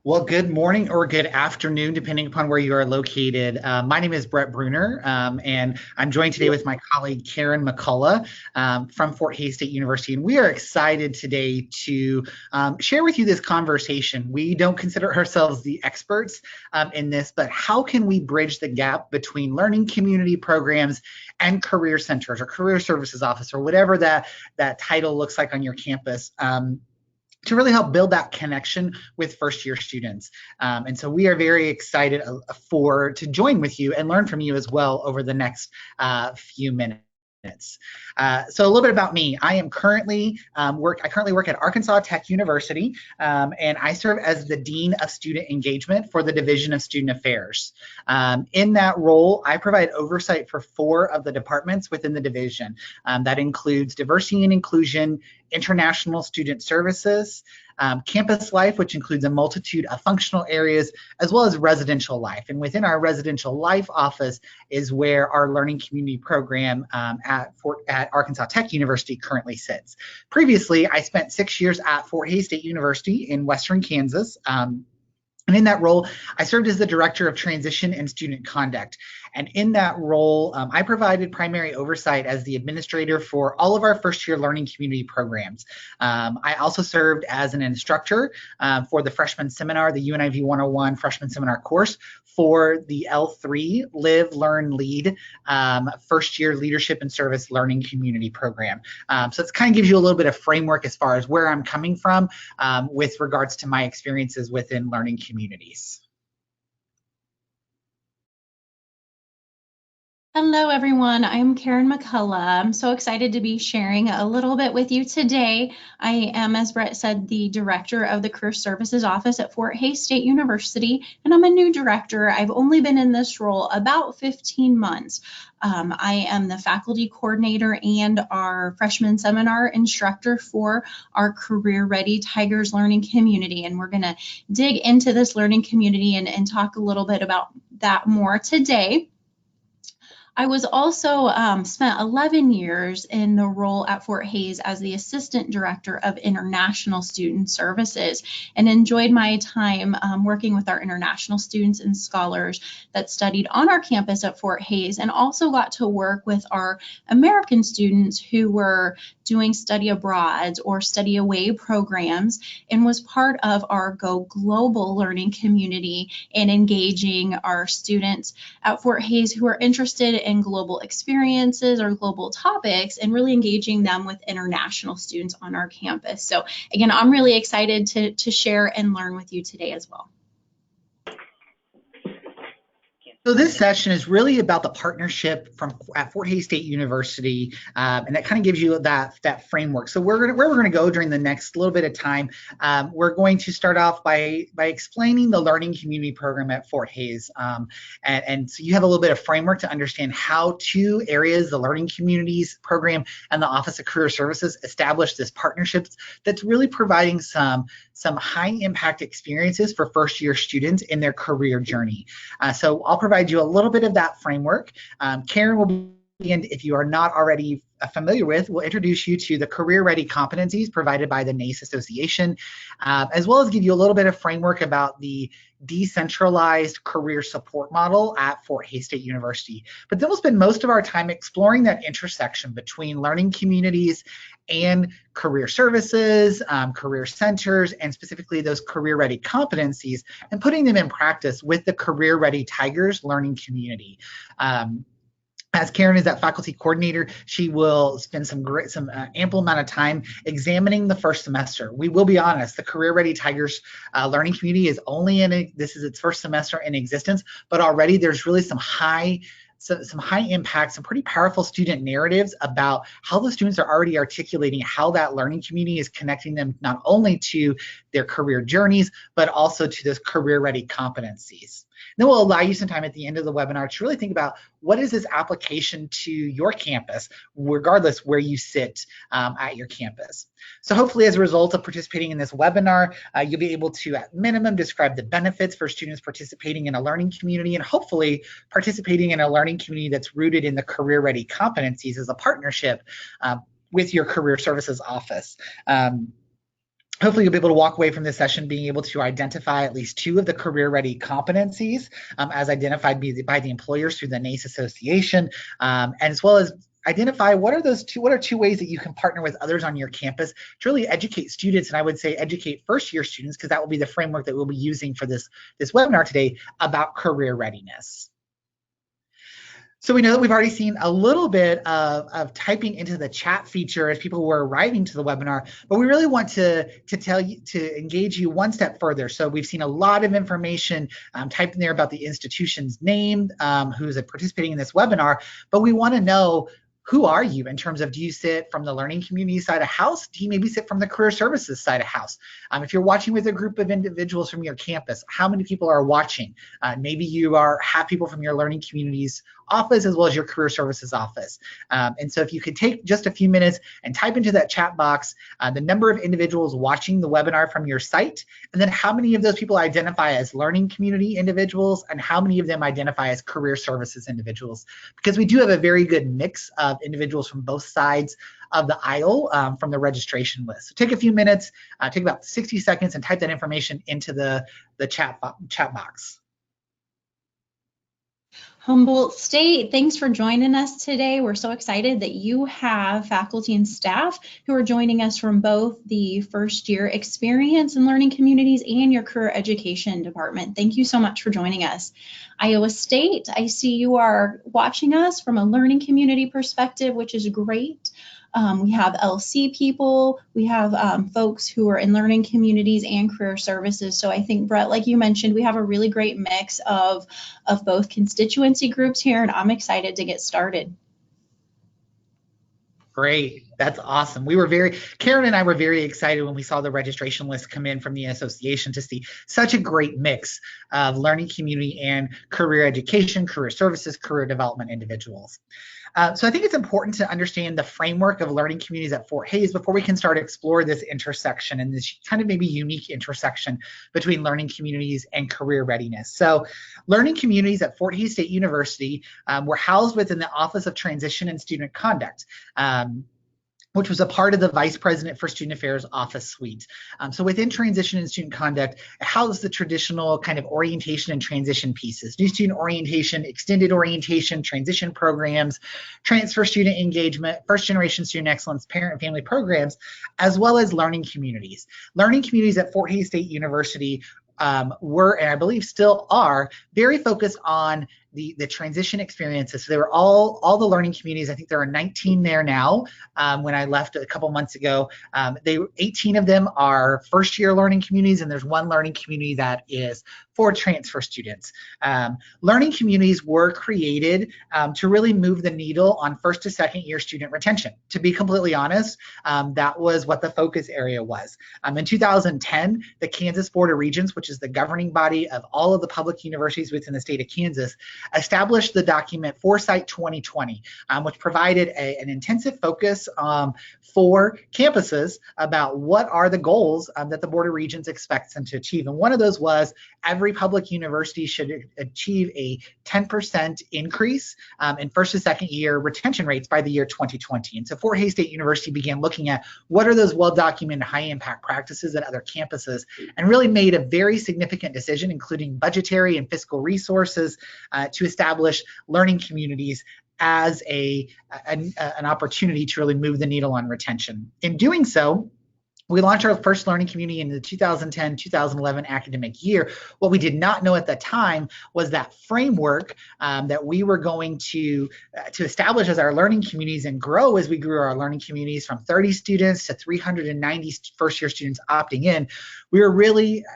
Well, good morning or good afternoon, depending upon where you are located. My name is Brett Bruner, and I'm joined today with my colleague Karen McCullough from Fort Hays State University. And we are excited today to share with you this conversation. We don't consider ourselves the experts in this, but how can we bridge the gap between learning community programs and career centers or career services office or whatever that title looks like on your campus? To really help build that connection with first-year students. And so we are very excited to join with you and learn from you as well over the next few minutes. So a little bit about me. I currently work at Arkansas Tech University, and I serve as the Dean of Student Engagement for the Division of Student Affairs. In that role, I provide oversight for 4 of the departments within the division. That includes diversity and inclusion, international student services, campus life, which includes a multitude of functional areas, as well as residential life. And within our residential life office is where our learning community program at Arkansas Tech University currently sits. Previously, I spent 6 years at Fort Hays State University in Western Kansas. And in that role, I served as the Director of Transition and Student Conduct. And in that role, I provided primary oversight as the administrator for all of our first-year learning community programs. I also served as an instructor for the freshman seminar, the UNIV 101 freshman seminar course for the L3 Live, Learn, Lead first-year leadership and service learning community program. So it kind of gives you a little bit of framework as far as where I'm coming from with regards to my experiences within learning communities. Hello, everyone. I'm Karen McCullough. I'm so excited to be sharing a little bit with you today. I am, as Brett said, the director of the Career Services Office at Fort Hays State University, and I'm a new director. I've only been in this role about 15 months. I am the faculty coordinator and our freshman seminar instructor for our Career Ready Tigers learning community, and we're going to dig into this learning community and talk a little bit about that more today. I was also spent 11 years in the role at Fort Hays as the Assistant Director of International Student Services and enjoyed my time working with our international students and scholars that studied on our campus at Fort Hays, and also got to work with our American students who were doing study abroad or study away programs, and was part of our Go Global learning community and engaging our students at Fort Hays who are interested in global experiences or global topics and really engaging them with international students on our campus. So again, I'm really excited to share and learn with you today as well. So this session is really about the partnership at Fort Hays State University, and that kind of gives you that framework. So where we're going to go during the next little bit of time, we're going to start off by explaining the learning community program at Fort Hays, and so you have a little bit of framework to understand how 2 areas, the learning communities program and the Office of Career Services, establish this partnerships that's really providing some high impact experiences for first-year students in their career journey. So I'll provide you a little bit of that framework. Karen will begin, if you are not already familiar with, we'll introduce you to the Career Ready Competencies provided by the NACE Association, as well as give you a little bit of framework about the decentralized career support model at Fort Hays State University. But then we'll spend most of our time exploring that intersection between learning communities and career services, career centers, and specifically those career ready competencies, and putting them in practice with the Career Ready Tigers learning community. As Karen is that faculty coordinator, she will spend some ample amount of time examining the first semester. We will be honest, the Career Ready Tigers learning community is this is its first semester in existence, but already there's really some high impact, some pretty powerful student narratives about how the students are already articulating how that learning community is connecting them not only to their career journeys, but also to those career ready competencies. Then we'll allow you some time at the end of the webinar to really think about what is this application to your campus, regardless where you sit at your campus. So hopefully as a result of participating in this webinar, you'll be able to at minimum describe the benefits for students participating in a learning community, and hopefully participating in a learning community that's rooted in the career ready competencies as a partnership with your career services office. Hopefully you'll be able to walk away from this session being able to identify at least 2 of the career-ready competencies as identified by the employers through the NACE Association, and as well as identify what are 2 ways that you can partner with others on your campus to really educate students, and I would say educate first-year students, because that will be the framework that we'll be using for this webinar today about career readiness. So we know that we've already seen a little bit of typing into the chat feature as people were arriving to the webinar, but we really want to engage you one step further. So we've seen a lot of information typed in there about the institution's name, who's participating in this webinar, but we want to know, who are you in terms of, do you sit from the learning community side of house? Do you maybe sit from the career services side of house? If you're watching with a group of individuals from your campus, how many people are watching? Maybe you have people from your learning communities office as well as your career services office. And so if you could take just a few minutes and type into that chat box the number of individuals watching the webinar from your site, and then how many of those people identify as learning community individuals and how many of them identify as career services individuals, because we do have a very good mix of individuals from both sides of the aisle from the registration list. So take a few minutes, take about 60 seconds and type that information into the chat box. Humboldt State, thanks for joining us today. We're so excited that you have faculty and staff who are joining us from both the first year experience and learning communities and your career education department. Thank you so much for joining us. Iowa State, I see you are watching us from a learning community perspective, which is great. We have LC people, we have folks who are in learning communities and career services. So I think, Brett, like you mentioned, we have a really great mix of both constituency groups here, and I'm excited to get started. Great, that's awesome. Karen and I were very excited when we saw the registration list come in from the association to see such a great mix of learning community and career education, career services, career development individuals. So I think it's important to understand the framework of learning communities at Fort Hays before we can start to explore this intersection and this kind of maybe unique intersection between learning communities and career readiness. So learning communities at Fort Hays State University were housed within the Office of Transition and Student Conduct, which was a part of the Vice President for Student Affairs office suite. So within transition and student conduct, it housed the traditional kind of orientation and transition pieces: new student orientation, extended orientation, transition programs, transfer student engagement, first generation student excellence, parent and family programs, as well as learning communities. Learning communities at Fort Hays State University were, and I believe still are, very focused on the transition experiences. So they were all the learning communities. I think there are 19 there now. When I left a couple months ago, 18 of them are first year learning communities, and there's one learning community that is for transfer students. Learning communities were created to really move the needle on first to second year student retention. To be completely honest, that was what the focus area was. In 2010, the Kansas Board of Regents, which is the governing body of all of the public universities within the state of Kansas, established the document Foresight 2020, which provided an intensive focus for campuses about what are the goals that the Board of Regents expects them to achieve. And one of those was every public university should achieve a 10% increase in first to second year retention rates by the year 2020. And so Fort Hays State University began looking at what are those well-documented high-impact practices at other campuses, and really made a very significant decision, including budgetary and fiscal resources, to establish learning communities as an opportunity to really move the needle on retention. In doing so, we launched our first learning community in the 2010-2011 academic year. What we did not know at the time was that framework that we were going to establish as our learning communities and grow as we grew our learning communities from 30 students to 390 first-year students opting in. We were really,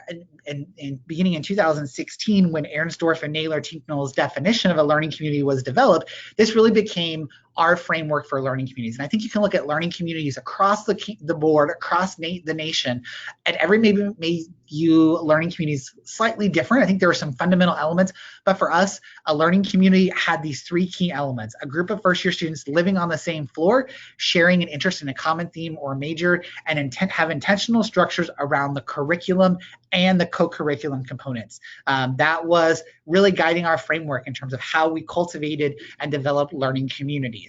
beginning in 2016, when Arensdorf and Naylor Tincknell's definition of a learning community was developed, this really became our framework for learning communities. And I think you can look at learning communities across the board, across the nation, and every maybe you learning communities slightly different. I think there were some fundamental elements, but for us, a learning community had these 3 key elements: a group of first year students living on the same floor, sharing an interest in a common theme or major, and have intentional structures around the curriculum and the co-curriculum components. That was really guiding our framework in terms of how we cultivated and developed learning communities.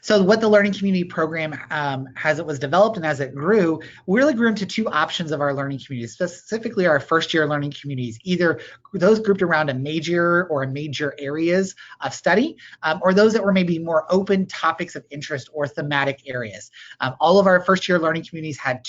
So what the Learning Community Program, as it was developed and as it grew, we really grew into two options of our learning communities, specifically our first-year learning communities, either those grouped around a major or a major areas of study, or those that were maybe more open topics of interest or thematic areas. All of our first-year learning communities had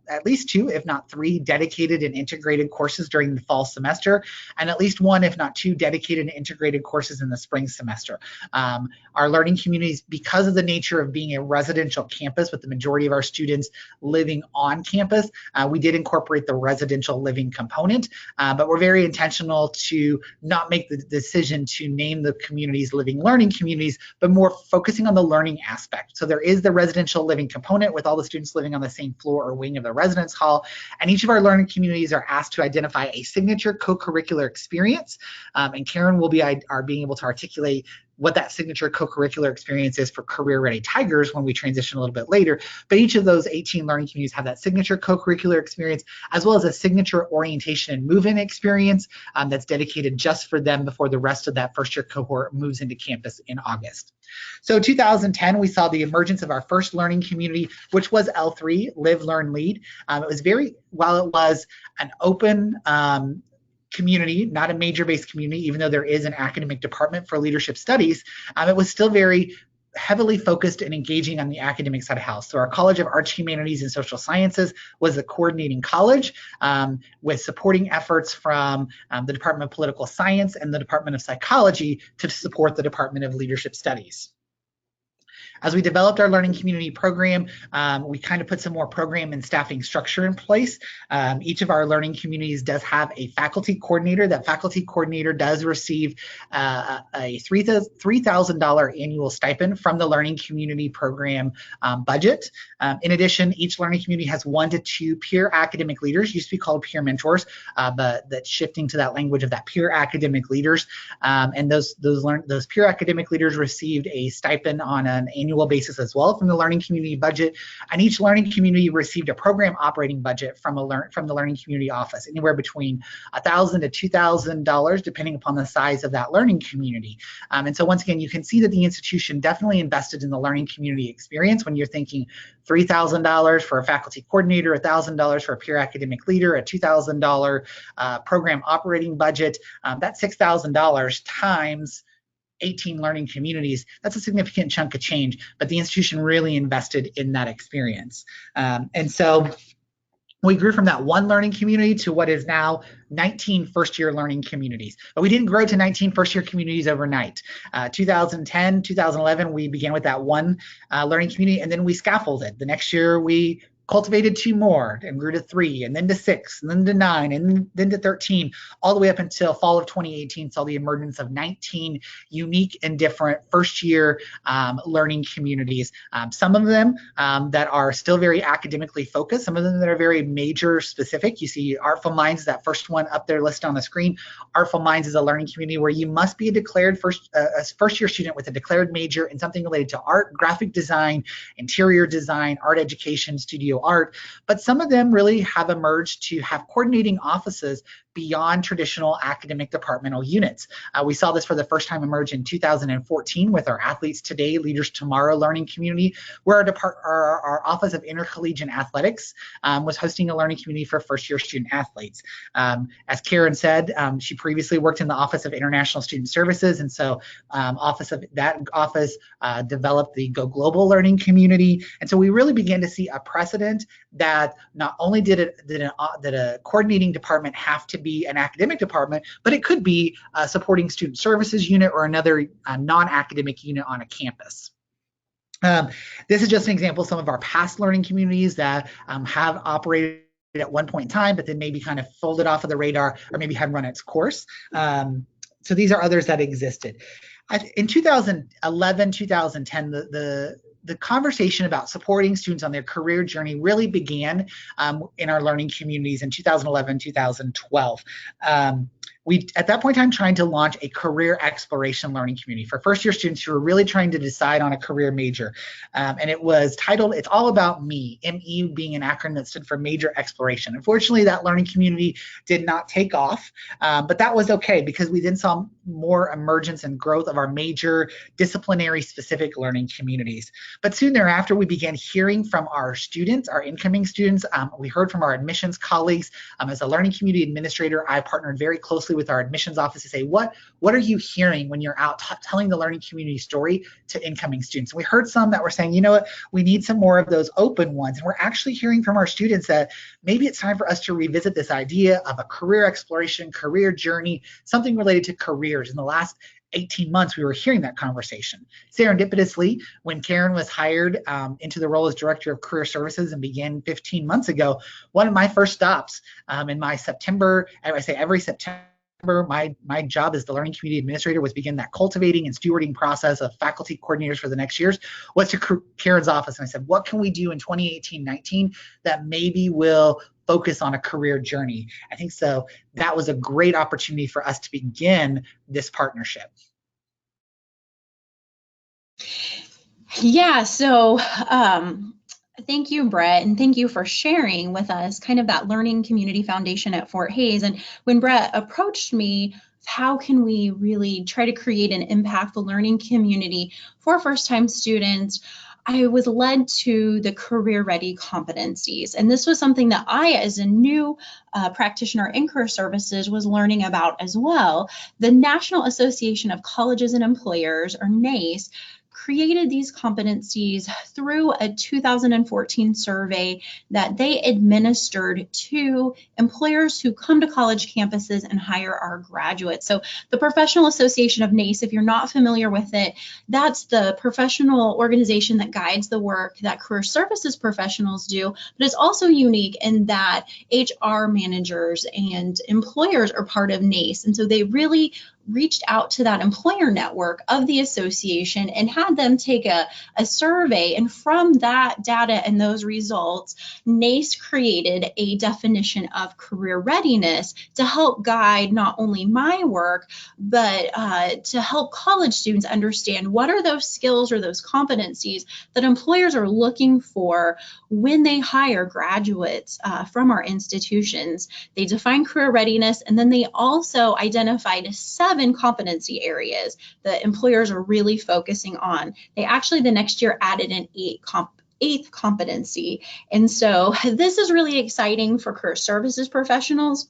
at least two, if not three, dedicated and integrated courses during the fall semester, and at least one, if not two, dedicated and integrated courses in the spring semester. Our learning communities, because of the nature of being a residential campus with the majority of our students living on campus, we did incorporate the residential living component, but we're very intentional to not make the decision to name the communities living learning communities, but more focusing on the learning aspect. So there is the residential living component with all the students living on the same floor or wing of the residence hall, and each of our learning communities are asked to identify a signature co-curricular experience, and Karen will be being able to articulate what that signature co-curricular experience is for Career Ready Tigers when we transition a little bit later. But each of those 18 learning communities have that signature co-curricular experience, as well as a signature orientation and move-in experience that's dedicated just for them before the rest of that first year cohort moves into campus in August. So 2010, we saw the emergence of our first learning community, which was L3, Live, Learn, Lead. While it was an open community, not a major-based community, even though there is an academic department for leadership studies, it was still very heavily focused and engaging on the academic side of house. So our College of Arts, Humanities, and Social Sciences was the coordinating college with supporting efforts from the Department of Political Science and the Department of Psychology to support the Department of Leadership Studies. As we developed our learning community program, we kind of put some more program and staffing structure in place. Each of our learning communities does have a faculty coordinator. That faculty coordinator does receive a $3,000 annual stipend from the learning community program budget. In addition, each learning community has 1 to 2 peer academic leaders, used to be called peer mentors, but that's shifting to that language of that peer academic leaders. And those peer academic leaders received a stipend on an annual basis as well from the learning community budget, and each learning community received a program operating budget from the learning community office, anywhere between $1,000 to $2,000 depending upon the size of that learning community. And so once again, you can see that the institution definitely invested in the learning community experience when you're thinking $3,000 for a faculty coordinator, $1,000 for a peer academic leader, a $2,000 program operating budget. That's $6,000 times 18 learning communities. That's a significant chunk of change, but the institution really invested in that experience. And so we grew from that one learning community to what is now 19 first-year learning communities. But we didn't grow to 19 first-year communities overnight. 2010, 2011, we began with that one learning community, and then we scaffolded. The next year, we cultivated 2 more and grew to 3, and then to 6, and then to 9, and then to 13, all the way up until fall of 2018 saw the emergence of 19 unique and different first-year learning communities. Some of them that are still very academically focused, some of them that are very major specific. You see Artful Minds, that first one up there listed on the screen. Artful Minds is a learning community where you must be a declared first-year student with a declared major in something related to art, graphic design, interior design, art education, studio art, but some of them really have emerged to have coordinating offices beyond traditional academic departmental units. We saw this for the first time emerge in 2014 with our Athletes Today, Leaders Tomorrow learning community, where our Office of Intercollegiate Athletics was hosting a learning community for first-year student athletes. As Karen said, she previously worked in the Office of International Student Services, and so that office developed the Go Global learning community. And so we really began to see a precedent that not only did a coordinating department have to be an academic department, but it could be a supporting student services unit or another non-academic unit on a campus. This is just an example of some of our past learning communities that have operated at one point in time, but then maybe kind of folded off of the radar or maybe had run its course. So these are others that existed. In 2011, 2010, the conversation about supporting students on their career journey really began in our learning communities in 2011, 2012. we, at that point in time, trying to launch a career exploration learning community for first-year students who were really trying to decide on a career major. And it was titled, It's All About Me, ME being an acronym that stood for Major Exploration. Unfortunately, that learning community did not take off, but that was okay because we then saw more emergence and growth of our major disciplinary specific learning communities. But soon thereafter, we began hearing from our students, our incoming students. We heard from our admissions colleagues. As a learning community administrator, I partnered very closely with our admissions office to say, what are you hearing when you're out telling the learning community story to incoming students? And we heard some that were saying, you know what, we need some more of those open ones. And we're actually hearing from our students that maybe it's time for us to revisit this idea of a career exploration, career journey, something related to careers. In the last 18 months, we were hearing that conversation. Serendipitously, when Karen was hired into the role as Director of Career Services and began 15 months ago, one of my first stops in my September, I say every September, my job as the learning community administrator was begin that cultivating and stewarding process of faculty coordinators for the next years, was to Karen's office. And I said, what can we do in 2018-19 that maybe will focus on a career journey? I think so that was a great opportunity for us to begin this partnership. Yeah, so thank you, Brett, and thank you for sharing with us kind of that learning community foundation at Fort Hays. And when Brett approached me, how can we really try to create an impactful learning community for first-time students, I was led to the career ready competencies. And this was something that I, as a new practitioner in career services, was learning about as well. The National Association of Colleges and Employers, or NACE, created these competencies through a 2014 survey that they administered to employers who come to college campuses and hire our graduates. So the Professional Association of NACE, if you're not familiar with it, that's the professional organization that guides the work that career services professionals do, but it's also unique in that HR managers and employers are part of NACE. And so they really reached out to that employer network of the association and had them take a survey. And from that data and those results, NACE created a definition of career readiness to help guide not only my work, but to help college students understand what are those skills or those competencies that employers are looking for when they hire graduates from our institutions. They define career readiness, and then they also identified 7 competency areas that employers are really focusing on. They actually the next year added an 8th competency. And so this is really exciting for career services professionals,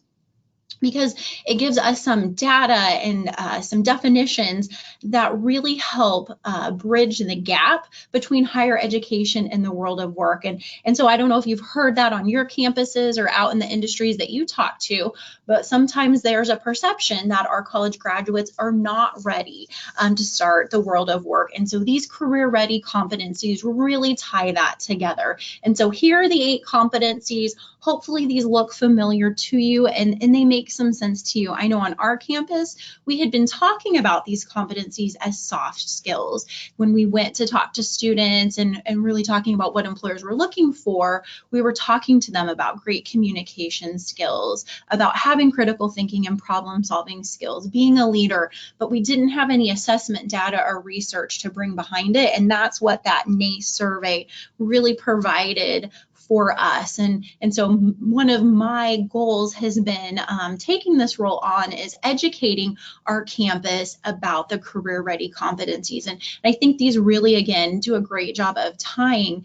because it gives us some data and some definitions that really help bridge the gap between higher education and the world of work. And so I don't know if you've heard that on your campuses or out in the industries that you talk to, but sometimes there's a perception that our college graduates are not ready to start the world of work. And so these career ready competencies really tie that together. And so here are the 8 competencies. Hopefully these look familiar to you and they make some sense to you. I know on our campus, we had been talking about these competencies as soft skills. When we went to talk to students and really talking about what employers were looking for, we were talking to them about great communication skills, about having critical thinking and problem solving skills, being a leader, but we didn't have any assessment data or research to bring behind it. And that's what that NACE survey really provided for us. And so one of my goals has been taking this role on is educating our campus about the career ready competencies. And I think these really, again, do a great job of tying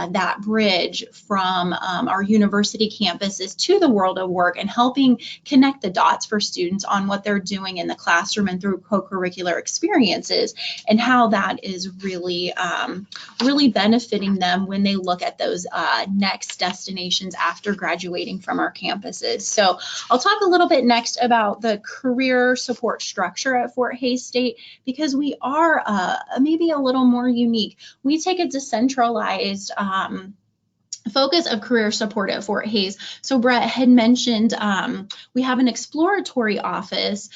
that bridge from our university campuses to the world of work and helping connect the dots for students on what they're doing in the classroom and through co-curricular experiences, and how that is really, really benefiting them when they look at those next destinations after graduating from our campuses. So I'll talk a little bit next about the career support structure at Fort Hays State, because we are maybe a little more unique. We take a decentralized focus of career support at Fort Hays. So Brett had mentioned we have an exploratory office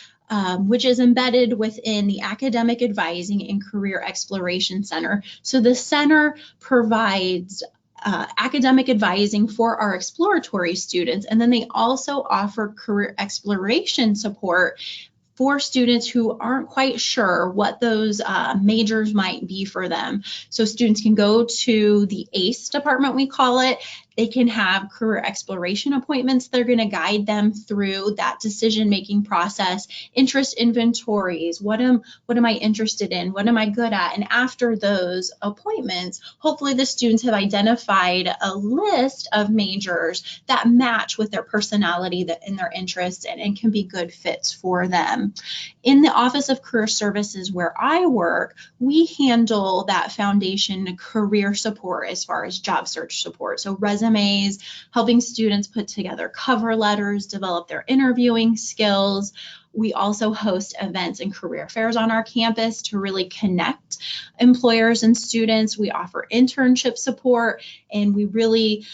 which is embedded within the Academic Advising and Career Exploration Center. So the center provides academic advising for our exploratory students. And then they also offer career exploration support for students who aren't quite sure what those majors might be for them. So students can go to the ACE department, we call it. They can have career exploration appointments. They're going to guide them through that decision-making process, interest inventories. What am I interested in? What am I good at? And after those appointments, hopefully the students have identified a list of majors that match with their personality and their interests and can be good fits for them. In the Office of Career Services where I work, we handle that foundation career support as far as job search support. So resumes, helping students put together cover letters, develop their interviewing skills. We also host events and career fairs on our campus to really connect employers and students. We offer internship support, and we really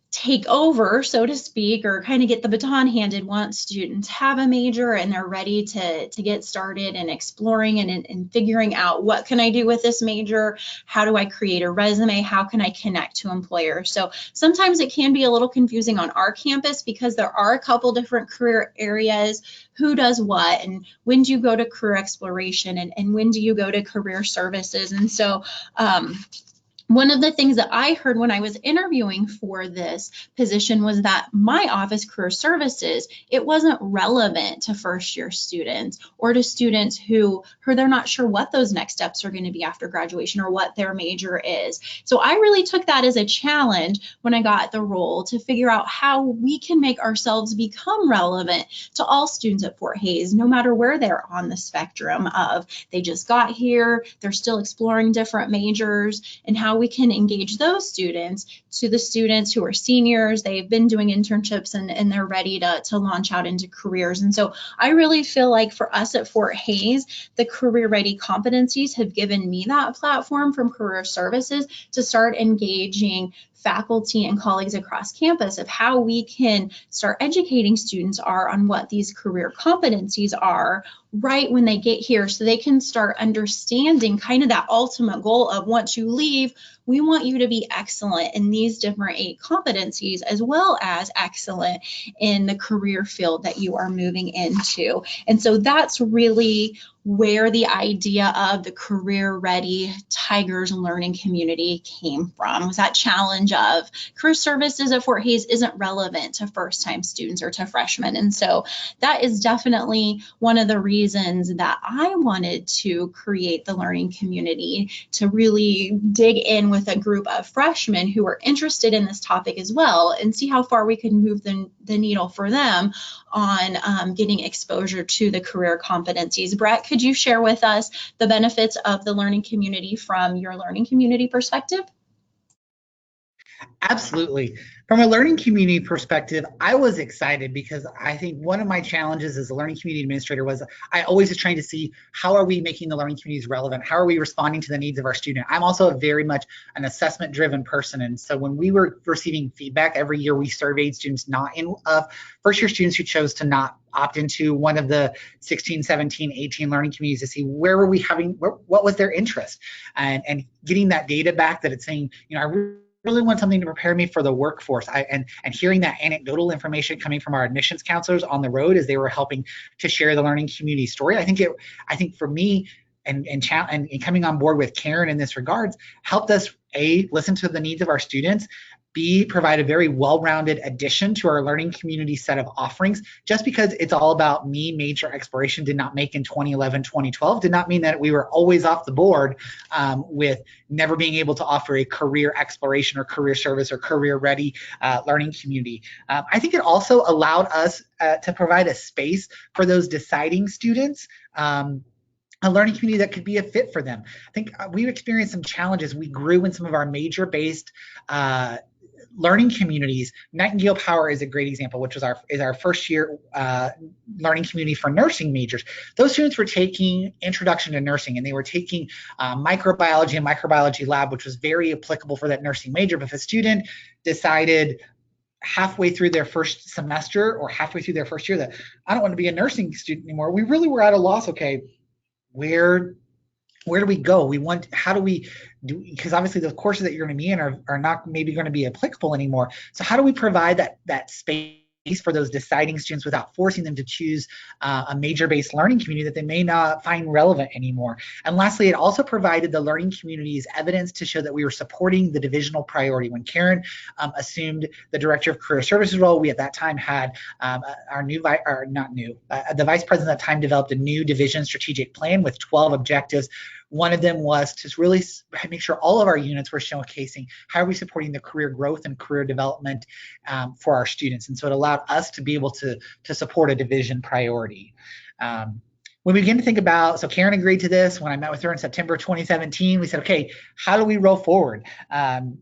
take over, so to speak, or kind of get the baton handed once students have a major and they're ready to get started and exploring and figuring out, what can I do with this major? How do I create a resume? How can I connect to employers? So sometimes it can be a little confusing on our campus because there are a couple different career areas. Who does what, and when do you go to career exploration, and when do you go to career services? And so one of the things that I heard when I was interviewing for this position was that my office, career services, it wasn't relevant to first-year students or to students who they're not sure what those next steps are going to be after graduation or what their major is. So I really took that as a challenge when I got the role to figure out how we can make ourselves become relevant to all students at Fort Hays, no matter where they're on the spectrum of they just got here, they're still exploring different majors, and how we can engage those students to the students who are seniors. They've been doing internships and they're ready to launch out into careers. And so I really feel like for us at Fort Hays, the career ready competencies have given me that platform from career services to start engaging faculty and colleagues across campus of how we can start educating students on what these career competencies are right when they get here, so they can start understanding kind of that ultimate goal of, once you leave, we want you to be excellent in these different 8 competencies, as well as excellent in the career field that you are moving into. And so that's really where the idea of the career ready Tigers learning community came from, was that challenge of career services at Fort Hays isn't relevant to first time students or to freshmen. And so that is definitely one of the reasons that I wanted to create the learning community, to really dig in with a group of freshmen who are interested in this topic as well, and see how far we can move the needle for them on getting exposure to the career competencies. Brett, could you share with us the benefits of the learning community from your learning community perspective? Absolutely. From a learning community perspective, I was excited because I think one of my challenges as a learning community administrator was I always was trying to see, how are we making the learning communities relevant? How are we responding to the needs of our student? I'm also very much an assessment driven person. And so when we were receiving feedback every year, we surveyed students first year students who chose to not opt into one of the 16, 17, 18 learning communities to see what was their interest, and getting that data back that it's saying, I really want something to prepare me for the workforce. And hearing that anecdotal information coming from our admissions counselors on the road as they were helping to share the learning community story, I think for me and coming on board with Karen in this regards helped us listen to the needs of our students, provide a very well-rounded addition to our learning community set of offerings. Just because it's all about me, major exploration did not make in 2011, 2012, did not mean that we were always off the board with never being able to offer a career exploration or career service or career ready learning community. I think it also allowed us to provide a space for those deciding students, a learning community that could be a fit for them. I think we've experienced some challenges. We grew in some of our major-based learning communities. Nightingale Power is a great example, which is our first year learning community for nursing majors. Those students were taking Introduction to Nursing, and they were taking microbiology and microbiology lab, which was very applicable for that nursing major. But if a student decided halfway through their first semester or halfway through their first year that I don't want to be a nursing student anymore, we really were at a loss. Okay, where where do we go? How do we do, because obviously the courses that you're going to be in are not maybe going to be applicable anymore. So how do we provide that space for those deciding students without forcing them to choose a major-based learning community that they may not find relevant anymore? And lastly, it also provided the learning communities evidence to show that we were supporting the divisional priority. When Karen assumed the Director of Career Services role, we at that time had the Vice President at that time developed a new division strategic plan with 12 objectives. One of them was to really make sure all of our units were showcasing how are we supporting the career growth and career development for our students. And so it allowed us to be able to support a division priority. When we begin to think about, so Karen agreed to this when I met with her in September 2017, we said, okay, how do we roll forward? When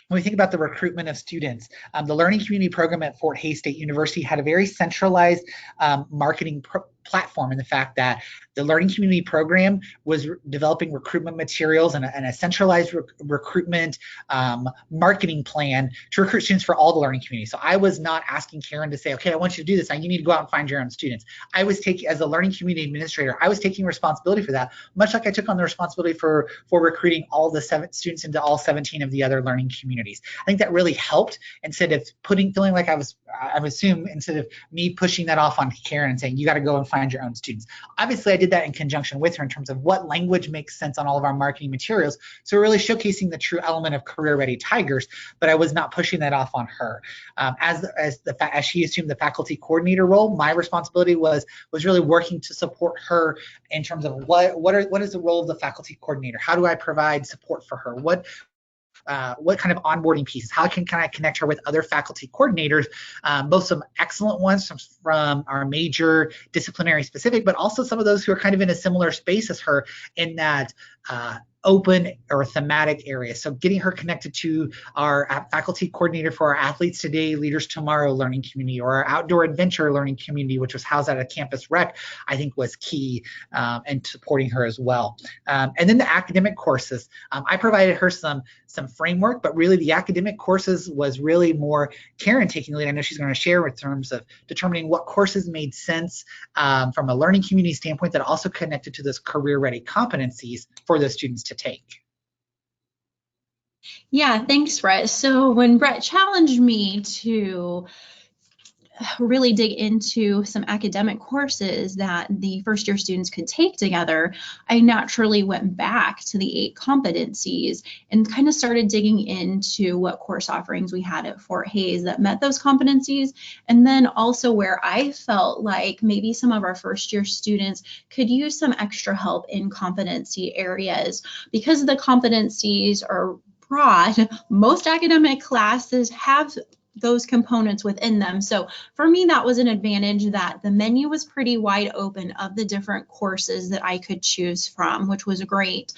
we think about the recruitment of students, the Learning Community Program at Fort Hays State University had a very centralized marketing platform in the fact that the Learning Community Program was developing recruitment materials and a centralized recruitment marketing plan to recruit students for all the learning community. So I was not asking Karen to say, okay, I want you to do this. Now you need to go out and find your own students. I was taking, as a learning community administrator, I was taking responsibility for that, much like I took on the responsibility for recruiting all the students into all 17 of the other learning communities. I think that really helped instead of feeling like I assume instead of me pushing that off on Karen and saying, you got to go and find your own students. Obviously, I did that in conjunction with her in terms of what language makes sense on all of our marketing materials. So we're really showcasing the true element of career ready Tigers, but I was not pushing that off on her. As she assumed the faculty coordinator role, my responsibility was really working to support her in terms of what is the role of the faculty coordinator? How do I provide support for her? What kind of onboarding pieces? How can I connect her with other faculty coordinators, both some excellent ones from our major disciplinary specific, but also some of those who are kind of in a similar space as her in that open or thematic area. So getting her connected to our faculty coordinator for our Athletes Today, Leaders Tomorrow learning community, or our Outdoor Adventure learning community, which was housed at a campus rec, I think was key in supporting her as well. And then the academic courses. I provided her some framework, but really the academic courses was really more Karen taking the lead. I know she's going to share in terms of determining what courses made sense from a learning community standpoint that also connected to those career ready competencies for those students to take. Yeah, thanks, Brett. So when Brett challenged me to really dig into some academic courses that the first year students could take together, I naturally went back to the 8 competencies and kind of started digging into what course offerings we had at Fort Hays that met those competencies, and then also where I felt like maybe some of our first year students could use some extra help in competency areas. Because the competencies are broad, most academic classes have those components within them. So for me, that was an advantage that the menu was pretty wide open of the different courses that I could choose from, which was great.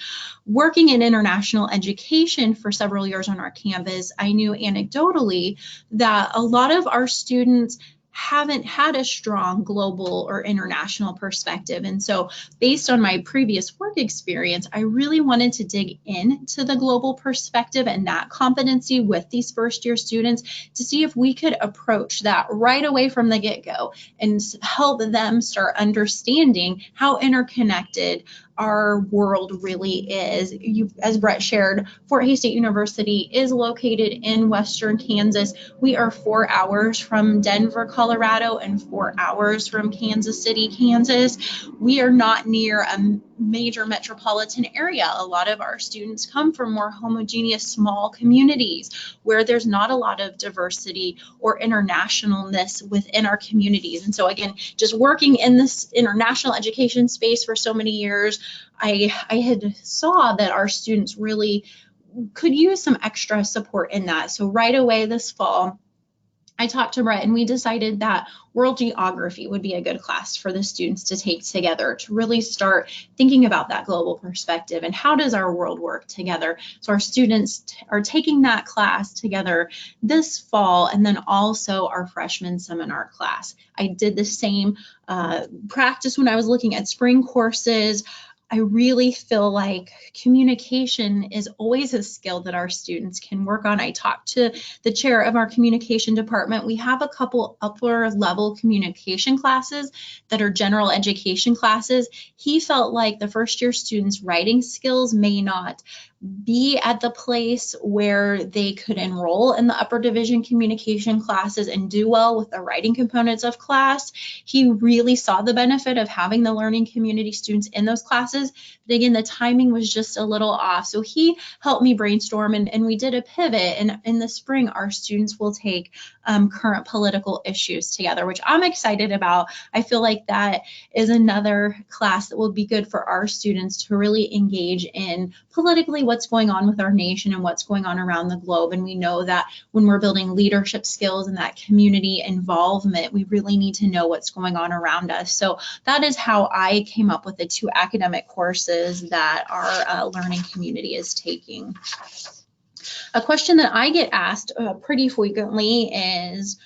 Working in international education for several years on our campus, I knew anecdotally that a lot of our students haven't had a strong global or international perspective. And so based on my previous work experience, I really wanted to dig into the global perspective and that competency with these first year students to see if we could approach that right away from the get-go and help them start understanding how interconnected our world really is. As Brett shared, Fort Hays State University is located in Western Kansas. We are 4 hours from Denver, Colorado, and 4 hours from Kansas City, Kansas. We are not near a major metropolitan area. A lot of our students come from more homogeneous small communities where there's not a lot of diversity or internationalness within our communities. And so again, just working in this international education space for so many years, I had saw that our students really could use some extra support in that. So right away this fall, I talked to Brett and we decided that world geography would be a good class for the students to take together to really start thinking about that global perspective and how does our world work together. So our students are taking that class together this fall, and then also our freshman seminar class. I did the same practice when I was looking at spring courses. I really feel like communication is always a skill that our students can work on. I talked to the chair of our communication department. We have a couple upper level communication classes that are general education classes. He felt like the first year students' writing skills may not be at the place where they could enroll in the upper division communication classes and do well with the writing components of class. He really saw the benefit of having the learning community students in those classes, but again, the timing was just a little off. So he helped me brainstorm, and we did a pivot, and in the spring, our students will take current political issues together, which I'm excited about. I feel like that is another class that will be good for our students to really engage in politically what's going on with our nation and what's going on around the globe. And we know that when we're building leadership skills and that community involvement, we really need to know what's going on around us. So that is how I came up with the 2 academic courses that our learning community is taking. A question that I get asked pretty frequently is,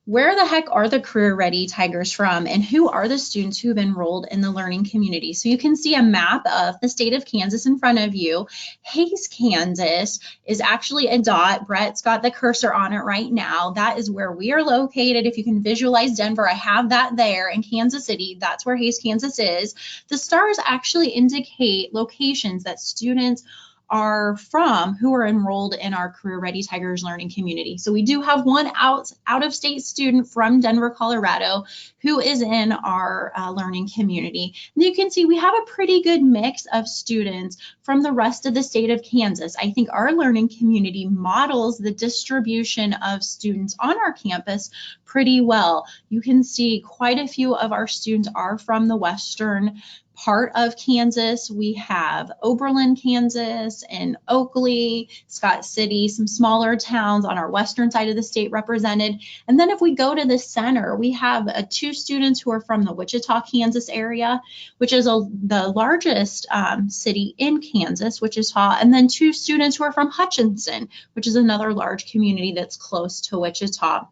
where the heck are the Career Ready Tigers from, and who are the students who have enrolled in the learning community? So you can see a map of the state of Kansas in front of you. Hays, Kansas is actually a dot. Brett's got the cursor on it right now. That is where we are located. If you can visualize Denver, I have that there. In Kansas City, that's where Hays, Kansas is. The stars actually indicate locations that students are from who are enrolled in our Career Ready Tigers learning community. So we do have one out-of-state student from Denver, Colorado, who is in our learning community. And you can see we have a pretty good mix of students from the rest of the state of Kansas. I think our learning community models the distribution of students on our campus pretty well. You can see quite a few of our students are from the western part of Kansas. We have Oberlin, Kansas, and Oakley, Scott City, some smaller towns on our western side of the state represented. And then if we go to the center, we have 2 students who are from the Wichita, Kansas area, which is the largest city in Kansas, Wichita, and then 2 students who are from Hutchinson, which is another large community that's close to Wichita.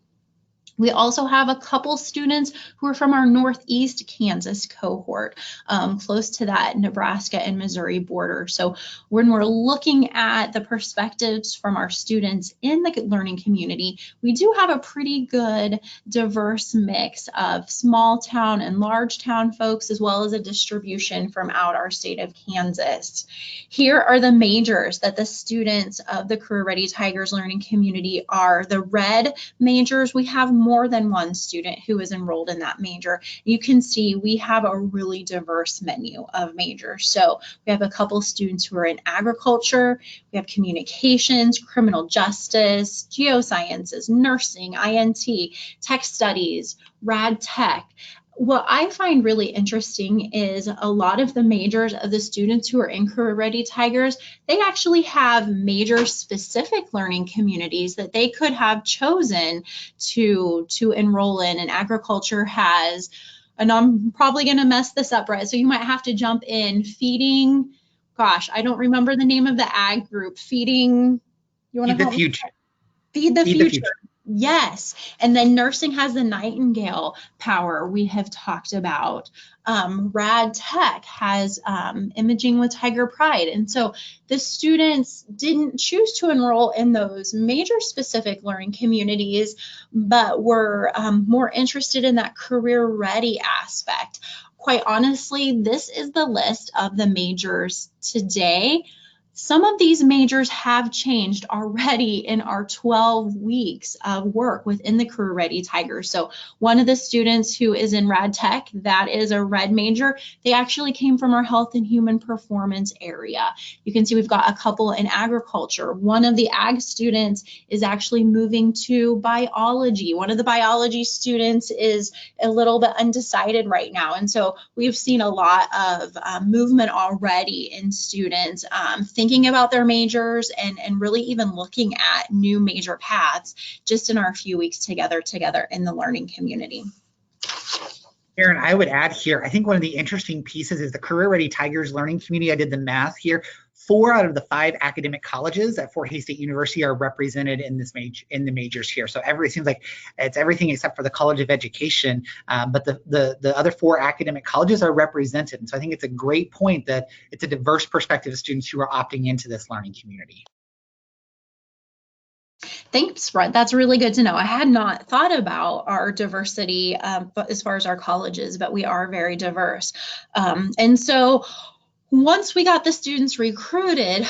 We also have a couple students who are from our Northeast Kansas cohort, close to that Nebraska and Missouri border. So when we're looking at the perspectives from our students in the learning community, we do have a pretty good diverse mix of small town and large town folks, as well as a distribution from out our state of Kansas. Here are the majors that the students of the Career Ready Tigers learning community are. The red majors, we have more than one student who is enrolled in that major. You can see we have a really diverse menu of majors. So we have a couple students who are in agriculture, we have communications, criminal justice, geosciences, nursing, INT, tech studies, rad tech. What I find really interesting is a lot of the majors of the students who are in Career Ready Tigers, they actually have major specific learning communities that they could have chosen to enroll in. And agriculture has, and I'm probably going to mess this up, Brett, so you might have to jump in, feeding, gosh, I don't remember the name of the ag group, feeding, you want to help me? Feed the future. Yes. And then nursing has the Nightingale power we have talked about. Rad Tech has imaging with Tiger Pride. And so the students didn't choose to enroll in those major specific learning communities, but were more interested in that career ready aspect. Quite honestly, this is the list of the majors today. Some of these majors have changed already in our 12 weeks of work within the Career Ready Tigers. So one of the students who is in Rad Tech, that is a red major, they actually came from our health and human performance area. You can see we've got a couple in agriculture. One of the ag students is actually moving to biology. One of the biology students is a little bit undecided right now. And so we've seen a lot of movement already in students thinking about their majors and really even looking at new major paths just in our few weeks together in the learning community. Aaron, I would add here, I think one of the interesting pieces is the Career Ready Tigers learning community. I did the math here. 4 out of the 5 academic colleges at Fort Hays State University are represented in the majors here. So it seems like it's everything except for the College of Education, but the other 4 academic colleges are represented. And so I think it's a great point that it's a diverse perspective of students who are opting into this learning community. Thanks, Brett. That's really good to know. I had not thought about our diversity as far as our colleges, but we are very diverse. And so once we got the students recruited,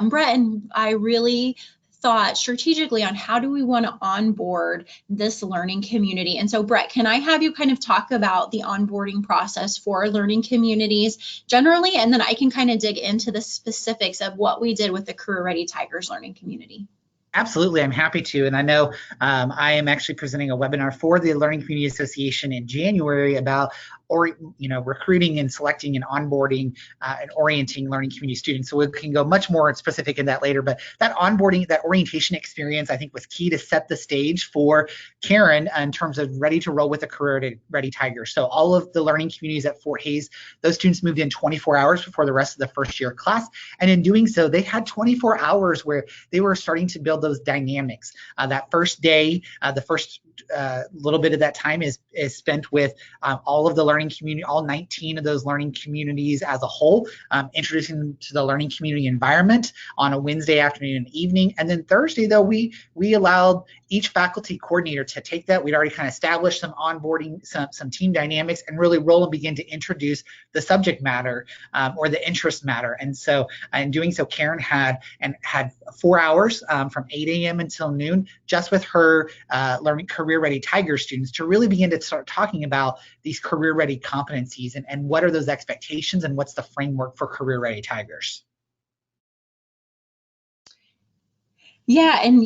Brett and I really thought strategically on how do we want to onboard this learning community. And so Brett, can I have you kind of talk about the onboarding process for learning communities generally, and then I can kind of dig into the specifics of what we did with the Career Ready Tigers learning community. Absolutely, I'm happy to. And I know I am actually presenting a webinar for the Learning Community Association in January about recruiting and selecting and onboarding and orienting learning community students. So we can go much more specific in that later. But that onboarding, that orientation experience, I think was key to set the stage for Karen in terms of ready to roll with the Career Ready Tigers. So all of the learning communities at Fort Hays, those students moved in 24 hours before the rest of the first year class. And in doing so, they had 24 hours where they were starting to build those dynamics. That first day, the first little bit of that time is spent with all of the learning community, all 19 of those learning communities as a whole, introducing them to the learning community environment on a Wednesday afternoon and evening. And then Thursday, though, we allowed each faculty coordinator to take that. We'd already kind of established some onboarding, some team dynamics, and really roll and begin to introduce the subject matter or the interest matter. And so in doing so, Karen had 4 hours from 8 a.m. until noon just with her learning Career Ready Tiger students to really begin to start talking about these career ready competencies and what are those expectations and what's the framework for Career Ready Tigers. Yeah, and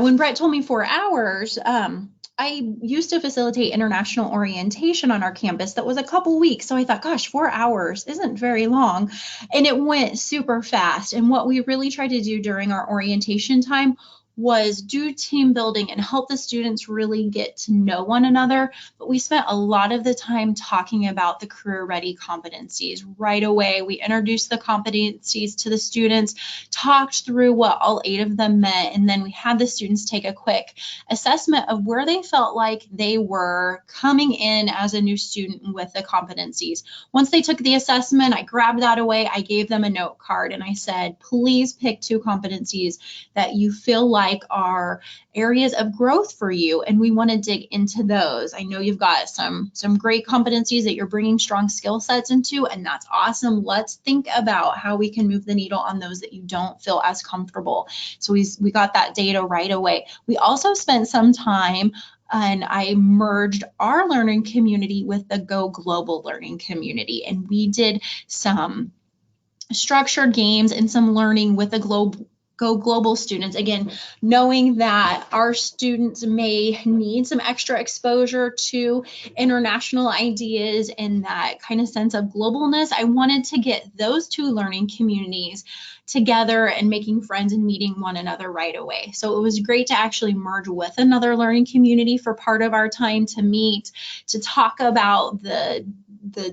when Brett told me 4 hours, I used to facilitate international orientation on our campus that was a couple weeks. So I thought, gosh, 4 hours isn't very long. And it went super fast. And what we really tried to do during our orientation time was do team building and help the students really get to know one another. But we spent a lot of the time talking about the career ready competencies. Right away, we introduced the competencies to the students, talked through what all 8 of them meant, and then we had the students take a quick assessment of where they felt like they were coming in as a new student with the competencies. Once they took the assessment, I grabbed that away, I gave them a note card, and I said, please pick 2 competencies that you feel like are areas of growth for you, and we want to dig into those. I know you've got some great competencies that you're bringing strong skill sets into, and that's awesome. Let's think about how we can move the needle on those that you don't feel as comfortable. So we got that data right away. We also spent some time and I merged our learning community with the Go Global learning community, and we did some structured games and some learning with the Go Global students, again, knowing that our students may need some extra exposure to international ideas and that kind of sense of globalness. I wanted to get those 2 learning communities together and making friends and meeting one another right away. So it was great to actually merge with another learning community for part of our time to meet, to talk about the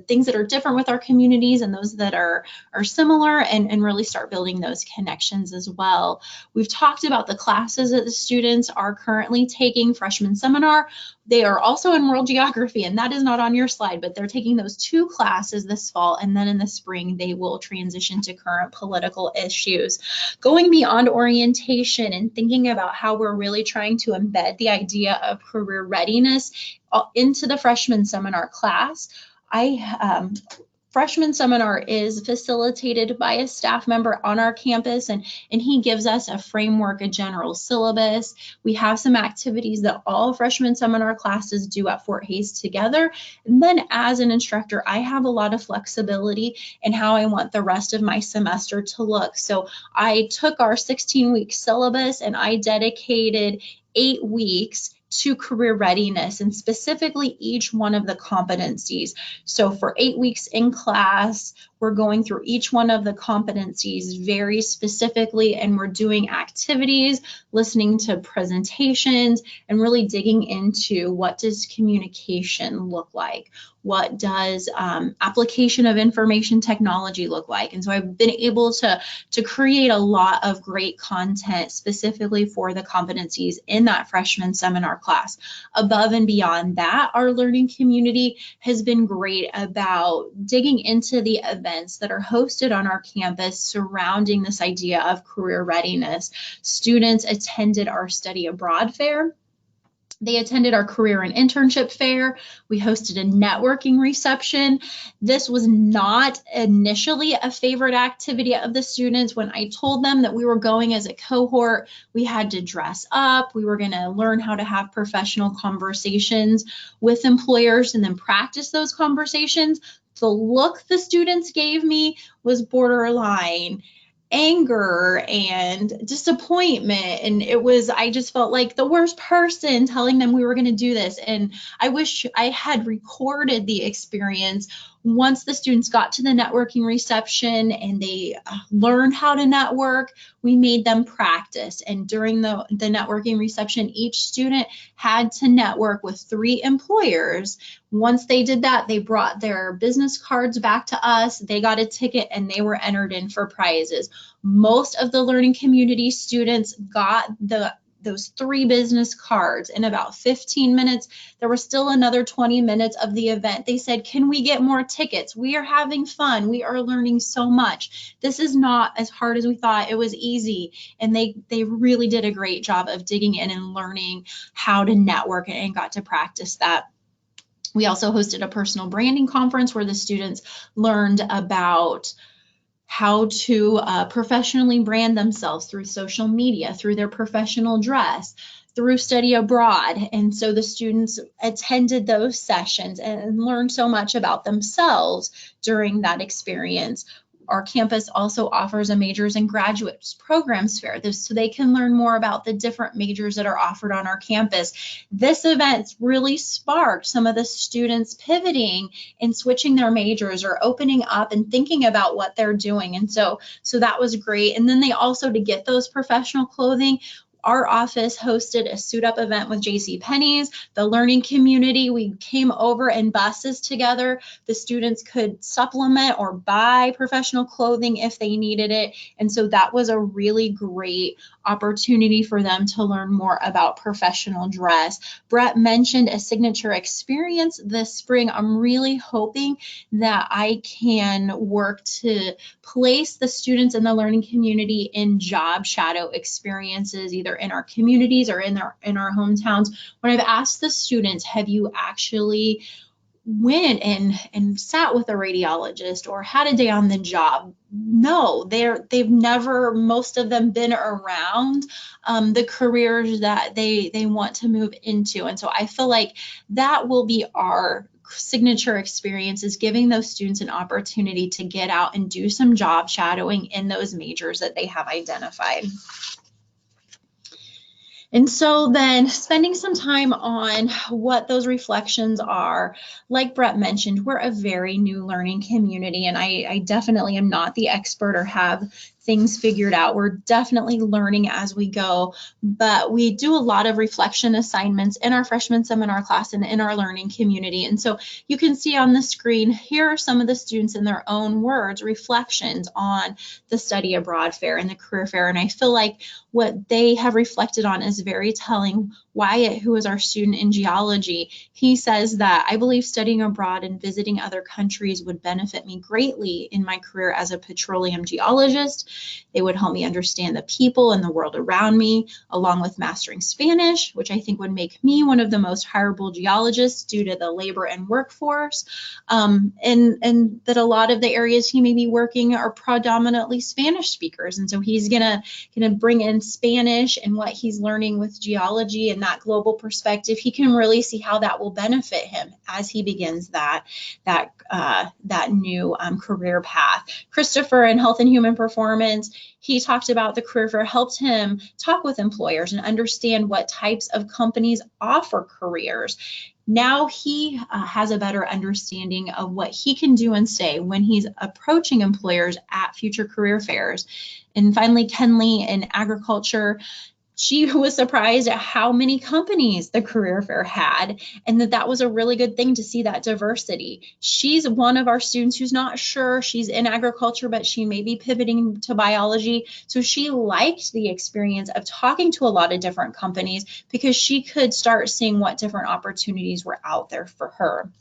things that are different with our communities and those that are similar, and really start building those connections as well. We've talked about the classes that the students are currently taking. Freshman seminar, they are also in world geography, and that is not on your slide, but they're taking those 2 classes this fall, and then in the spring they will transition to current political issues. Going beyond orientation and thinking about how we're really trying to embed the idea of career readiness into the freshman seminar class. Freshman seminar is facilitated by a staff member on our campus, and he gives us a framework, a general syllabus. We have some activities that all freshman seminar classes do at Fort Hays together. And then as an instructor, I have a lot of flexibility in how I want the rest of my semester to look. So I took our 16-week syllabus and I dedicated 8 weeks to career readiness, and specifically each one of the competencies. So for 8 weeks in class, We're going through each one of the competencies very specifically, and we're doing activities, listening to presentations, and really digging into what does communication look like? What does application of information technology look like? And so I've been able to create a lot of great content specifically for the competencies in that freshman seminar class. Above and beyond that, our learning community has been great about digging into the events that are hosted on our campus surrounding this idea of career readiness. Students attended our study abroad fair. They attended our career and internship fair. We hosted a networking reception. This was not initially a favorite activity of the students. When I told them that we were going as a cohort, we had to dress up. We were going to learn how to have professional conversations with employers and then practice those conversations. The look the students gave me was borderline anger and disappointment, and I just felt like the worst person telling them we were going to do this. And I wish I had recorded the experience. Once the students got to the networking reception and they learned how to network, we made them practice. And during the networking reception, each student had to network with 3 employers. Once they did that, they brought their business cards back to us. They got a ticket and they were entered in for prizes. Most of the learning community students got those 3 business cards in about 15 minutes. There was still another 20 minutes of the event. They said, can we get more tickets? We are having fun. We are learning so much. This is not as hard as we thought. It was easy. And they really did a great job of digging in and learning how to network and got to practice that. We also hosted a personal branding conference where the students learned about how to professionally brand themselves through social media, through their professional dress, through study abroad. And so the students attended those sessions and learned so much about themselves during that experience. Our campus also offers a majors and graduates programs fair, so they can learn more about the different majors that are offered on our campus. This event really sparked some of the students pivoting and switching their majors or opening up and thinking about what they're doing. And so that was great. And then they also, to get those professional clothing, our office hosted a suit up event with JCPenney's, the learning community. We came over in buses together. The students could supplement or buy professional clothing if they needed it. And so that was a really great opportunity for them to learn more about professional dress. Brett mentioned a signature experience this spring. I'm really hoping that I can work to place the students in the learning community in job shadow experiences, either in our communities or in our hometowns. When I've asked the students, have you actually went and sat with a radiologist or had a day on the job? No, they've never, most of them, been around the careers that they want to move into. And so I feel like that will be our signature experience, is giving those students an opportunity to get out and do some job shadowing in those majors that they have identified. And so then spending some time on what those reflections are. Like Brett mentioned, we're a very new learning community, and I definitely am not the expert or have things figured out. We're definitely learning as we go, but we do a lot of reflection assignments in our freshman seminar class and in our learning community. And so you can see on the screen, here are some of the students in their own words, reflections on the study abroad fair and the career fair. And I feel like what they have reflected on is very telling. Wyatt, who is our student in geology, he says that, I believe studying abroad and visiting other countries would benefit me greatly in my career as a petroleum geologist. They would help me understand the people and the world around me, along with mastering Spanish, which I think would make me one of the most hireable geologists due to the labor and workforce. And that a lot of the areas he may be working are predominantly Spanish speakers. And so he's gonna bring in Spanish and what he's learning with geology and that global perspective. He can really see how that will benefit him as he begins that new career path. Christopher in Health and Human Performance, he talked about the career fair helped him talk with employers and understand what types of companies offer careers. now he has a better understanding of what he can do and say when he's approaching employers at future career fairs. And finally, Kenley in agriculture, she was surprised at how many companies the career fair had, and that was a really good thing to see that diversity. She's one of our students who's not sure she's in agriculture, but she may be pivoting to biology. So she liked the experience of talking to a lot of different companies because she could start seeing what different opportunities were out there for her.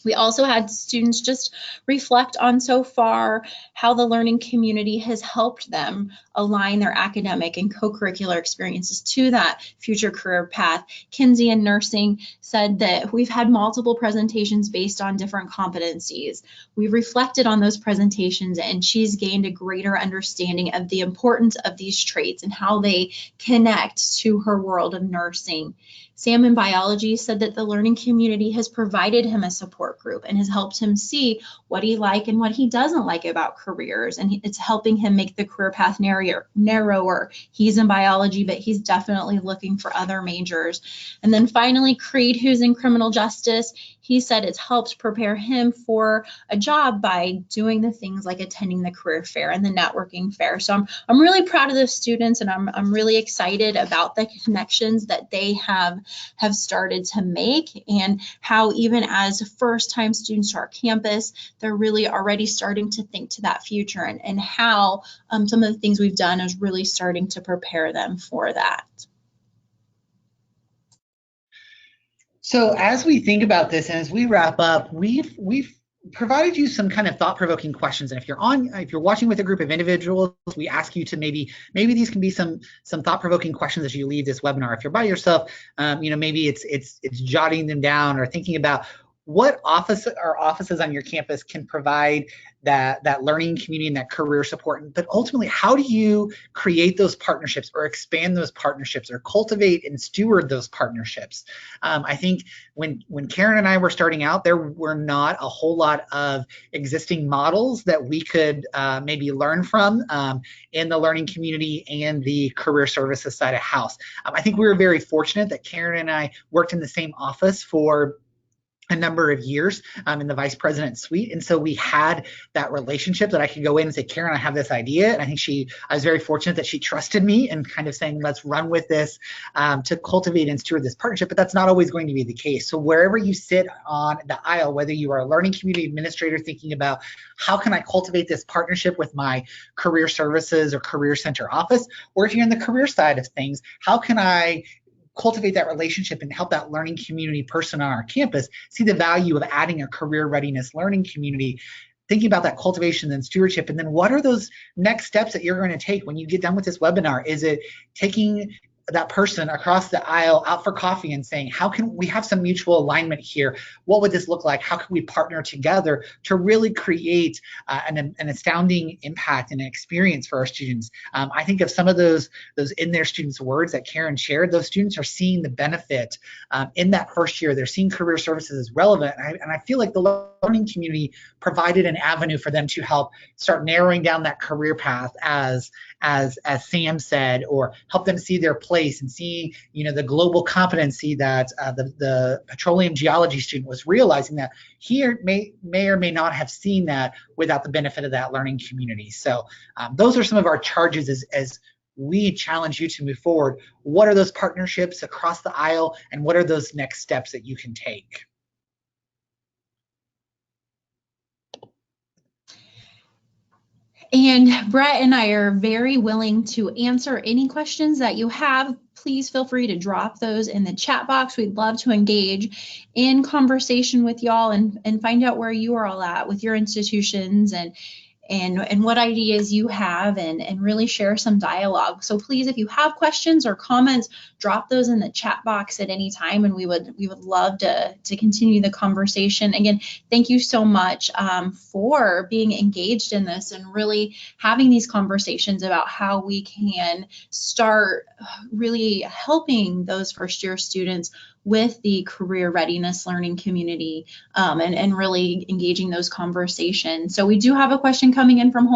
We also had students just reflect on so far how the learning community has helped them align their academic and co-curricular experiences to that future career path. Kinsey in nursing said that we've had multiple presentations based on different competencies. We've reflected on those presentations, and she's gained a greater understanding of the importance of these traits and how they connect to her world of nursing. Sam in biology said that the learning community has provided him a support group and has helped him see what he likes and what he doesn't like about careers, and it's helping him make the career path narrower. He's in biology, but he's definitely looking for other majors. And then finally, Creed, who's in criminal justice, he said it's helped prepare him for a job by doing the things like attending the career fair and the networking fair. So I'm really proud of the students, and I'm really excited about the connections that they have started to make, and how even as first-time students to our campus, they're really already starting to think to that future, and how some of the things we've done is really starting to prepare them for that. So as we think about this and as we wrap up, we've provided you some kind of thought-provoking questions. And if you're watching with a group of individuals, we ask you to maybe these can be some thought-provoking questions as you leave this webinar. If you're by yourself, maybe it's jotting them down or thinking about what offices on your campus can provide that learning community and that career support. But ultimately, how do you create those partnerships or expand those partnerships or cultivate and steward those partnerships? I think when Karen and I were starting out, there were not a whole lot of existing models that we could maybe learn from in the learning community and the career services side of house. I think we were very fortunate that Karen and I worked in the same office for a number of years in the vice president's suite. And so we had that relationship that I could go in and say, Karen, I have this idea. And I think I was very fortunate that she trusted me and kind of saying, let's run with this to cultivate and steward this partnership. But that's not always going to be the case. So wherever you sit on the aisle, whether you are a learning community administrator thinking about how can I cultivate this partnership with my career services or career center office, or if you're in the career side of things, how can I cultivate that relationship and help that learning community person on our campus see the value of adding a career readiness learning community, thinking about that cultivation and stewardship. And then what are those next steps that you're going to take when you get done with this webinar? Is it taking that person across the aisle out for coffee and saying, how can we have some mutual alignment here? What would this look like? How can we partner together to really create an astounding impact and an experience for our students? I think of some of those in their students' words that Karen shared, those students are seeing the benefit in that first year. They're seeing career services as relevant. And I feel like the learning community provided an avenue for them to help start narrowing down that career path as Sam said, or help them see their place and see, the global competency that the petroleum geology student was realizing that he may or may not have seen that without the benefit of that learning community. So those are some of our charges as we challenge you to move forward. What are those partnerships across the aisle, and what are those next steps that you can take? And Brett and I are very willing to answer any questions that you have. Please feel free to drop those in the chat box. We'd love to engage in conversation with y'all and find out where you are all at with your institutions and what ideas you have, and really share some dialogue. So please, if you have questions or comments, drop those in the chat box at any time, and we would love to continue the conversation. Again, thank you so much for being engaged in this and really having these conversations about how we can start really helping those first-year students with the career readiness learning community and really engaging those conversations. So we do have a question coming in from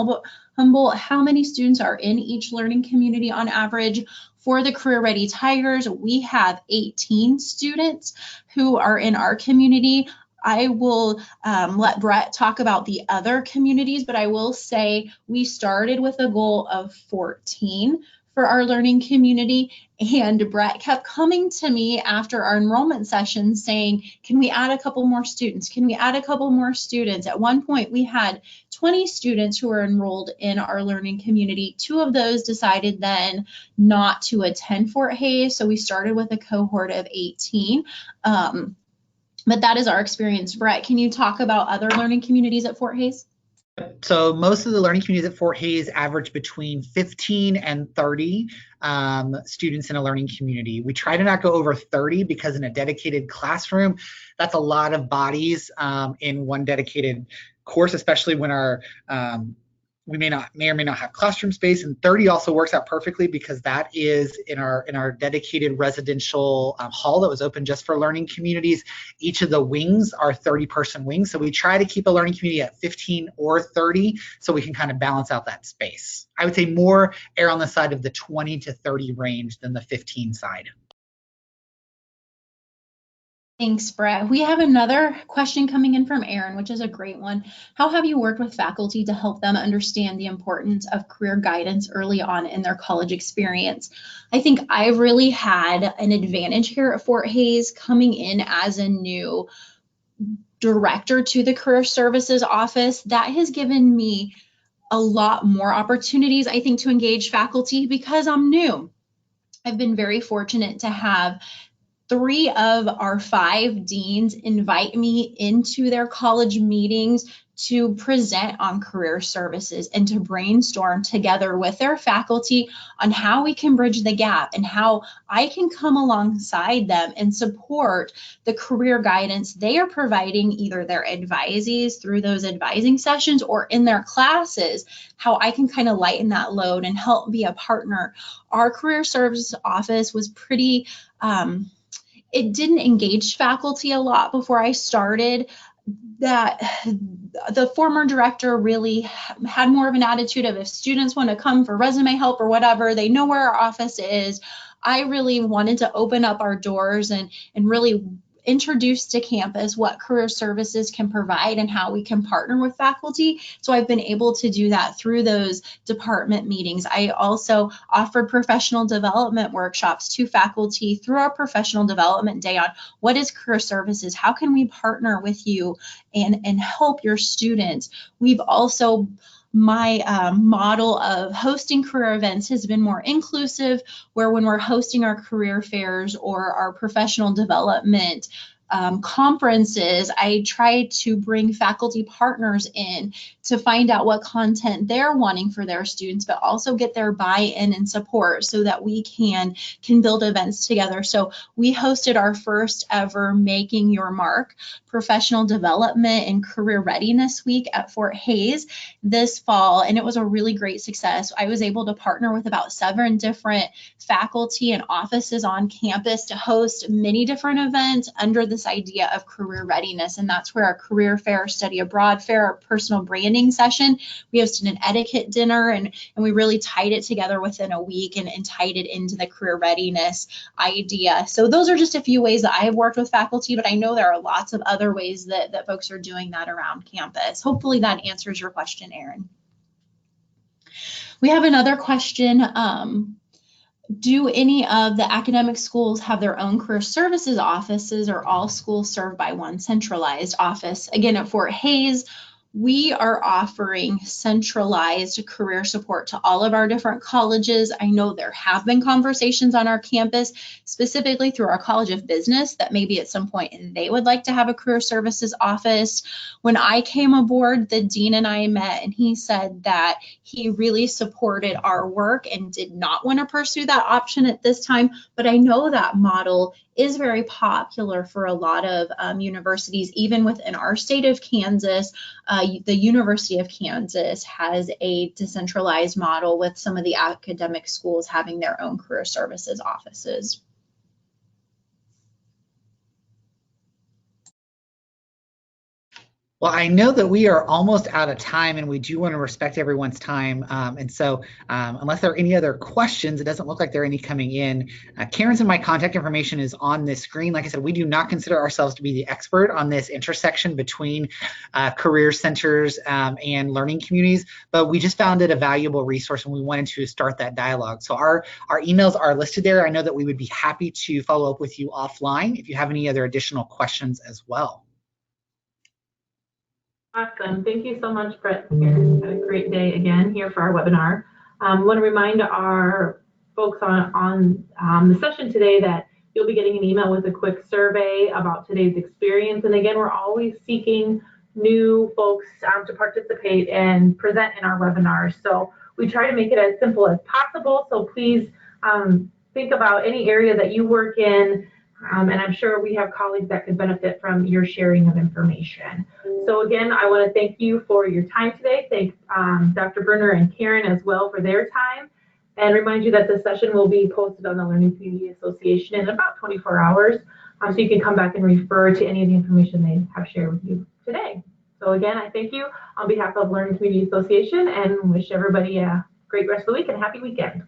Humboldt, how many students are in each learning community on average? For the Career Ready Tigers, we have 18 students who are in our community. I will let Brett talk about the other communities, but I will say we started with a goal of 14 for our learning community, and Brett kept coming to me after our enrollment session saying, can we add a couple more students? Can we add a couple more students? At one point, we had 20 students who were enrolled in our learning community. 2 of those decided then not to attend Fort Hays, so we started with a cohort of 18. But that is our experience. Brett, can you talk about other learning communities at Fort Hays? So most of the learning communities at Fort Hays average between 15 and 30 students in a learning community. We try to not go over 30 because in a dedicated classroom, that's a lot of bodies in one dedicated course, especially when our we may or may not have classroom space, and 30 also works out perfectly because that is in our dedicated residential hall that was open just for learning communities. Each of the wings are 30-person wings, so we try to keep a learning community at 15 or 30 so we can kind of balance out that space. I would say more err on the side of the 20 to 30 range than the 15 side. Thanks, Brett. We have another question coming in from Aaron, which is a great one. How have you worked with faculty to help them understand the importance of career guidance early on in their college experience? I think I've really had an advantage here at Fort Hays coming in as a new director to the Career Services Office. That has given me a lot more opportunities, I think, to engage faculty because I'm new. I've been very fortunate to have 3 of our 5 deans invite me into their college meetings to present on career services and to brainstorm together with their faculty on how we can bridge the gap and how I can come alongside them and support the career guidance they are providing, either their advisees through those advising sessions or in their classes, how I can kind of lighten that load and help be a partner. Our career services office was pretty it didn't engage faculty a lot before I started. That the former director really had more of an attitude of if students want to come for resume help or whatever, they know where our office is. I really wanted to open up our doors and really introduce to campus what career services can provide and how we can partner with faculty. So I've been able to do that through those department meetings. I also offered professional development workshops to faculty through our professional development day on what is career services, how can we partner with you and help your students. We've also my model of hosting career events has been more inclusive, where when we're hosting our career fairs or our professional development conferences, I try to bring faculty partners in to find out what content they're wanting for their students, but also get their buy-in and support so that we can build events together. So we hosted our first ever Making Your Mark professional development and career readiness week at Fort Hays this fall, and it was a really great success. I was able to partner with about 7 different faculty and offices on campus to host many different events under this idea of career readiness, and that's where our career fair, study abroad fair, our personal branding session, we hosted an etiquette dinner, and we really tied it together within a week and tied it into the career readiness idea. So those are just a few ways that I have worked with faculty, but I know there are lots of other ways that folks are doing that around campus. Hopefully that answers your question, Aaron. We have another question. Do any of the academic schools have their own career services offices, or all schools served by one centralized office? Again, at Fort Hays, we are offering centralized career support to all of our different colleges. I know there have been conversations on our campus, specifically through our College of Business, that maybe at some point they would like to have a career services office. When I came aboard, the dean and I met, and he said that he really supported our work and did not want to pursue that option at this time. But I know that model is very popular for a lot of universities, even within our state of Kansas. The University of Kansas has a decentralized model with some of the academic schools having their own career services offices. Well, I know that we are almost out of time and we do want to respect everyone's time. And so, unless there are any other questions, it doesn't look like there are any coming in. Karen's and my contact information is on this screen. Like I said, we do not consider ourselves to be the expert on this intersection between career centers and learning communities, but we just found it a valuable resource and we wanted to start that dialogue. So our emails are listed there. I know that we would be happy to follow up with you offline if you have any other additional questions as well. Awesome. Thank you so much, Brett. Had a great day again here for our webinar. I want to remind our folks on the session today that you'll be getting an email with a quick survey about today's experience. And again, we're always seeking new folks to participate and present in our webinars. So we try to make it as simple as possible. So please think about any area that you work in. And I'm sure we have colleagues that could benefit from your sharing of information. So again, I want to thank you for your time today. Thank Dr. Bruner and Karen as well for their time. And remind you that the session will be posted on the Learning Community Association in about 24 hours. So you can come back and refer to any of the information they have shared with you today. So again, I thank you on behalf of Learning Community Association and wish everybody a great rest of the week and a happy weekend.